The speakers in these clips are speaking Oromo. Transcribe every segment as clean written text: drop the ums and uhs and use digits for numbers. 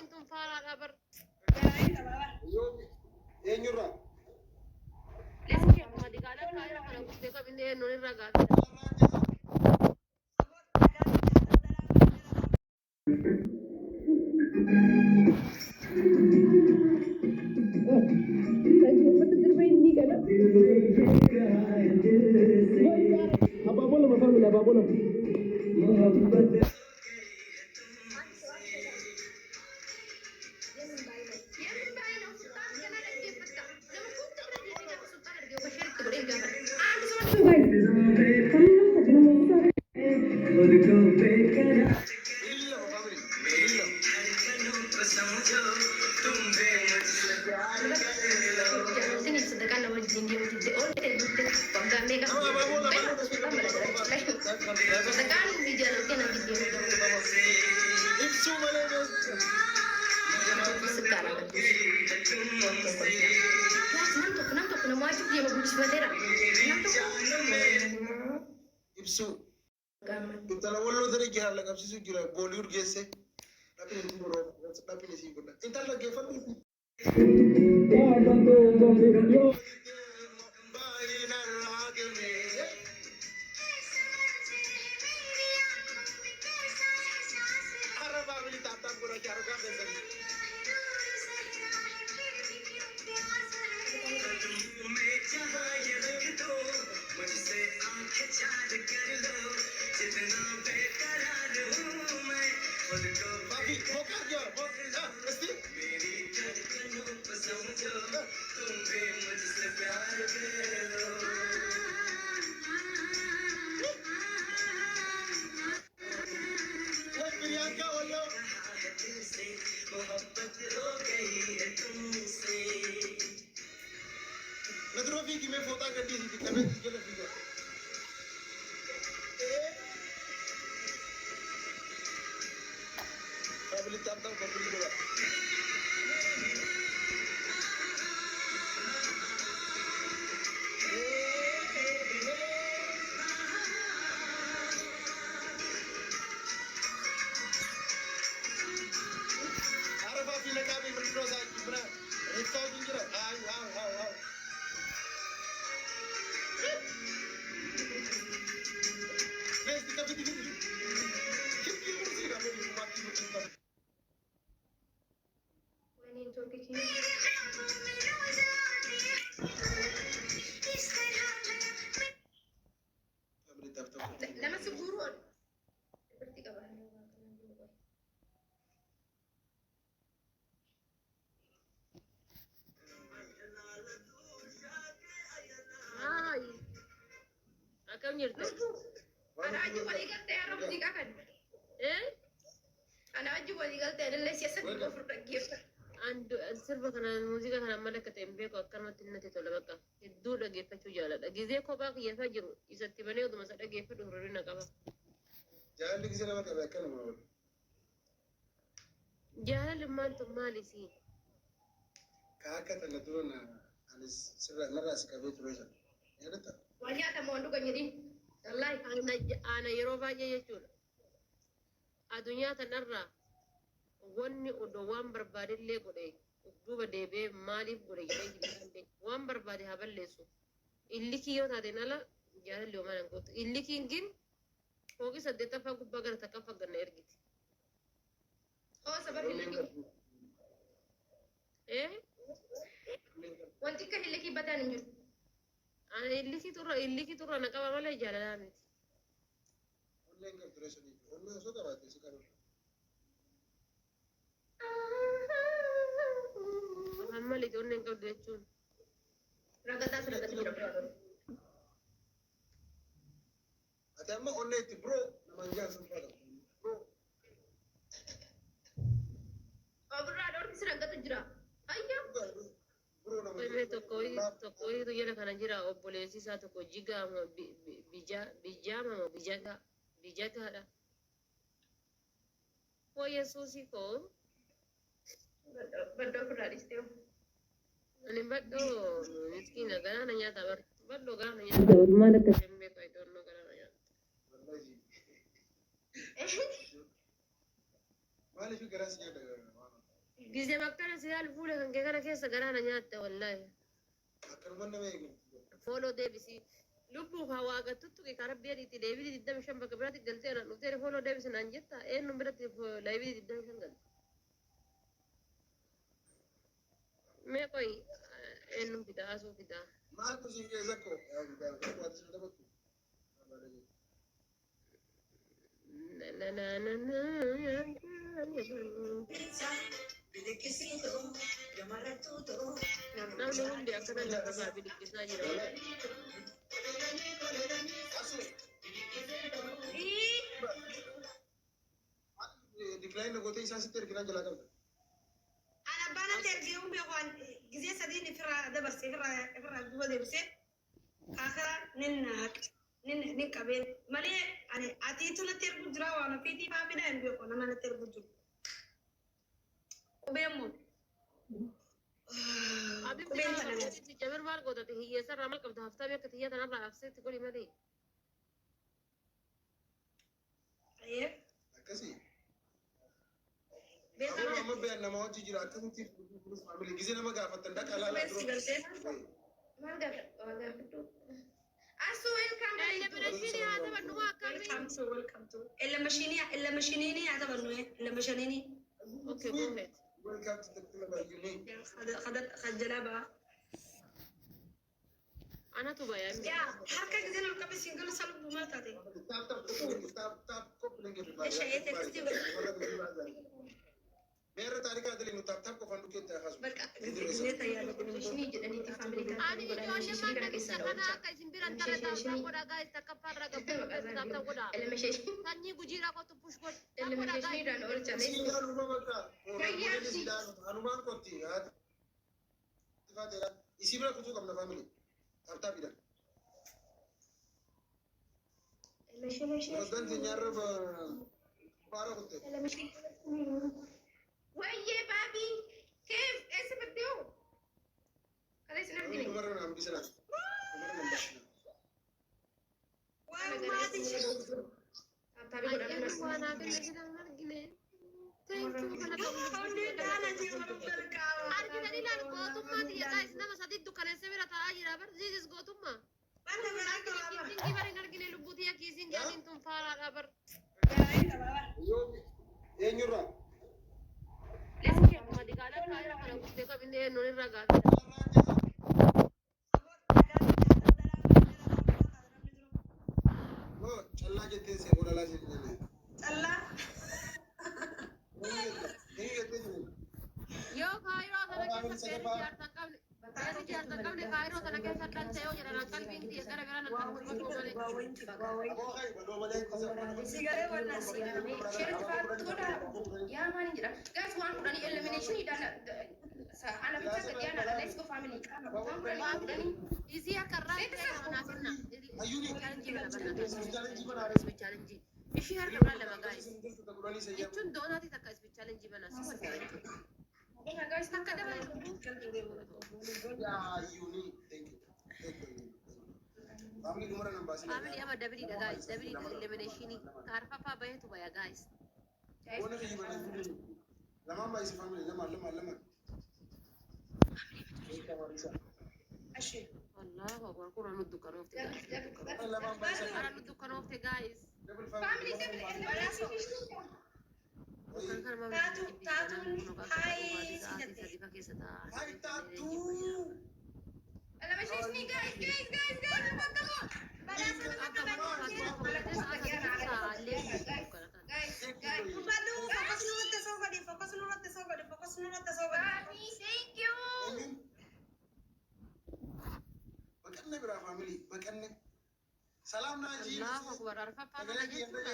انتم فارا خبر eenyurra ليش كيف ما دي قاعده كايره انا قلت لك اني انه الرقاق ababola mafamila ababola ibsu intala wallo tere jihar la kapsi su jira bollywood gese lapin si boro lapin si boro intala ge fa كم يرتاح انا اجيب ولي قلت يا رب دي كان ايه انا اجيب ولي قلت انا ليش يسد كفر تجيب عند السربه كان الموسيقى كان ملكه تنبيك وكلمه النتي تولى بقى يدو دغه فتو جالا دغه كو باقي يفجر يستبني ودم صدقه فدو رنا قبا جال لك زي ما كان كلمه جاهل ما انتم مالي سي كاكا تندرون على سر نراس كبيت روجا يا ريت وجاءت موندو غنيدي والله انا يروبا يجول الدنيا تنرى wonni odo wan barbade le gode duba debe mali gode gide wan barbade haballe su illiki yota de nala jara le manan got illiki ngin fogi sadde tafa gubba gar ta kafa ganna ergiti o sabar illiki eh wanti ka illiki badan njur ana illiki turra na kaba mala jara lamit online ka duration online so da baate sikaro Hamali donne ka dechun ragata jira ate amma online ti bro na manja sun fada bro abra dor kisi ragata jira ayya bro na me to koi to yela kana jira obbolesi sa to ko jiga mo bijama mo bijaga da ko yesusi ko baddo kuraristeo ani baddo miskina gana na nyata baddo gana na nyata malaka sembe ko idonno gana na nyata wallahi mali fi garasi ya daga Gize makkana siyaal fuula kan kee kana keessa garaana nyaatte wallahi. Akkanumaan nama eegu. Fooloo deebisi. Lubbuu haa waaqattutti ka rabbii adiitti deebii 25 bakka biraatti galtee na dhuftee fooloo deebisi naan jetta eenyu biratti deebii 25 galte. Mee qoy eenyu fidaa asuu fidaa. Maaltu siin keessa koo? Waati sin dabatu. Namni hundi akkana lafa isaa biliqisaa jira. Decline gootee isaa sitti erginaa jalaa qabda. Ana bana terbiye beekan gisee sadii ifirraa dabarse ifirraa duba deebisee kaakara nin qabeen malee ani atiitu natti ergu jira waan ofiitii faamina hin beeku nama natti ergu jiru. Qubeen mun. Qubeen sana Abibti Jamil maal gootate hiyyeessa irraa maal qabda haftaa beekta xiyyaa tanarraa abseetti godhi malee. Akkasii. Beekama. Amma beekan nama hojii jira akkasitti faamilii gisee nama gaafattan dhaqa laalaa qubeen si galtee. Maal gaafadhu? Asu welcome. Elimination haa taphannu moo akkamii? Welcome to. Ella mashinini haa taphannu ella mashinini. Okay, go ahead. Welcome to the club of unique. Khadjalaba. Anatu bayan. Ya, harka gisee ol qabe single salbu maal taate? Tap koppling everybody. Isha text Meerra taarikaa dalii nu tap qofaan dhukkee hasu. Bakka gisee tayyaala Ishini jedhaniiti faamilii Ani ijoollee manna bisa kana akka isin biran tara taa'aa godha gaa'is takka farra qabdu taa'aa godha. Sanyii gujiidhaa kottu push godha. Eliminationiidhaan oolcha. Siingaan uuma bakka. Hanumaan kotti. Isii bira kutuu qabna faamilii. Tap hidhan. Waggaan keenyarra baara kutte. Wayye baabii keef eessa baddee kala isin argine. Dumarra naan bisala. Dumarra naan bashina. waan maati Taataabii godhan Ayyaana waan hafe jiran argine. Thank you kana hundi daana jiru gargaara. argitanii laal gootummaa tiyya gaa'is nama sadii dukkaneessa bira taa'aa jira bar ziizis gootummaa. Bana biraa qabaama. Kiisiin bara hin argine lubbuu tiyya kiisiin jaaniin tun faaraadha bar. Eenyurraa? Madikaalaan faayira kana guddee qabinne eenyuun irraa gaafata. Oh, callaa jettee seekoo dhalaa ishee jennee. Callaa. Eenyu jettee jennee. Yoo kaayiroo sana keessa beeni jaartan qabne kaayiroo sana keessa dhalcha yoo jedhan qalbiin tiyya gara gara nan kan dubbatu malee. Aboo hayi badoo malee kuusa. Sigalee walaa sigalee. yaa maaliin jedha gaas waan fudhanii eliminationiidhaan ana bitaa gadiyaan ala let's go family waan fudhanii Isii akka irraa ta'e kanaaf hinna. Ayyuuni. Chaalenjii kana barnata. Chaalenjii banaa. Chaalenjii. Ishii harka biraa lama gaa'is. Jechuun doonaati takka isbi chaalenjii banaa si wal gaas akka dabale Ayyuuni. Thank you. Family numara nan baasin. Family ama dabiliidha gaa'is. Dabiliidha eliminationii. Kaarfaffaa baheetu baya gaa'is. Wanna be even Laman baisi family lama. Ashi. Allahu akbar kuraan nu dukkanofte gaa'is. Laman baisi. Kuraan nu dukkanofte gaa'is. Double family family. Taatuun hayi Hai taatu. eliminationi guys bakka moo Fokus nurratti soogadi. thank you Bakanne bira family. Bakanne. Salam naji. Allahu akbar arfaffaa kana jechuudha.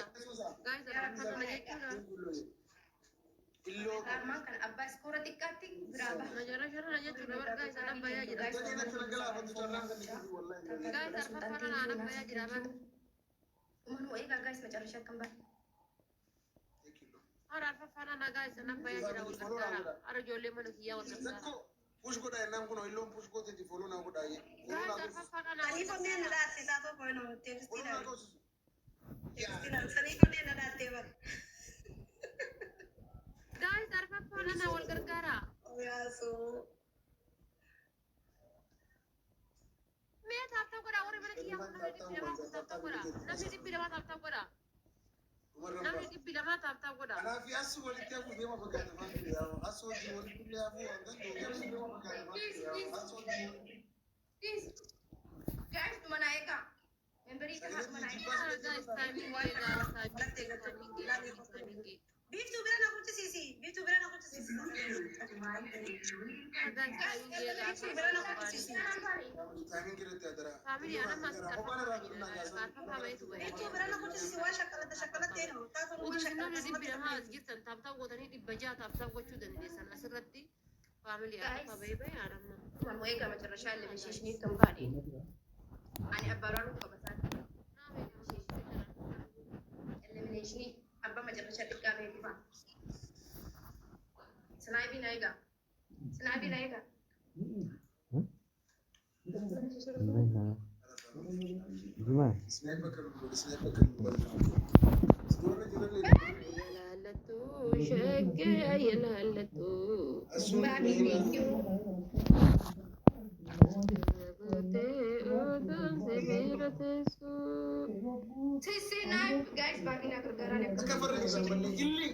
Gaa'is arfaffaa kana jechuudha. Illo. armaan kan abbaa iskoora xiqqaatti biraa baha Najara shara jechuudha bar gaa'is anaan bayaa jira. Jadi nak kena gelap untuk jalan kan itu wallahi. Gaa'is arfaffaa kana anaan bayaa jira bar. umanuu eegaa gaas macarashaa kan bahe Hara arfaffaa kana gaa'is anaan bayaa jira wal gargaara. Hara ijoollee mana kiyyaa wal gargaara. Zakko push goda enam kuno illo push goda di follow na goda ye. Gaa'is arfaffaa kana Sanii fonneen na dhaatte taatoo koyno teekstiidhaan. Follow na gosu. Ya. Sanii fonneen na dhaattee bara. gaa'is arfaffaa kana wal gargaara. goda. Namni dhibbi lama taphtaa goda. Namni dhibbi lama taphtaa goda. Kanaaf asii walitti hafu deema fakkaata maal yaa asii wajjin walitti illee hafu wanta deema fakkaata maal yaa asii wajjin. Please, guys, mana eka. Memberi kan mana eka. Guys, timing ge. Biiftuu bira na kuchisiisi. Biiftuu bira na kuchisiisi. Timing kirete adara. Family ana mas Biiftuu bira na kuchisiisi waan shakkalatti eenyu. Uummanni dhibbi lama as jirtan taphtaa gootanii dhibba jaha taphtaa gochuu dandeessan asirratti family akka baay'ee yaadama. Mamu eka macarrashaa elimination kan baadhe. Ani abbaaraan qabataan. Elimination abba macarrashaa xiqqaa beekufa. Snaibii na egaa. Snaibii na egaa. Sniper kan boleh, sniper kan boleh. Sekarang kita lihat. Yalaalatu shaggee yalaalatu. Baadhi beekuu. Sisi naif guys baadhi na gargaaraan Sekarang ini sama ini.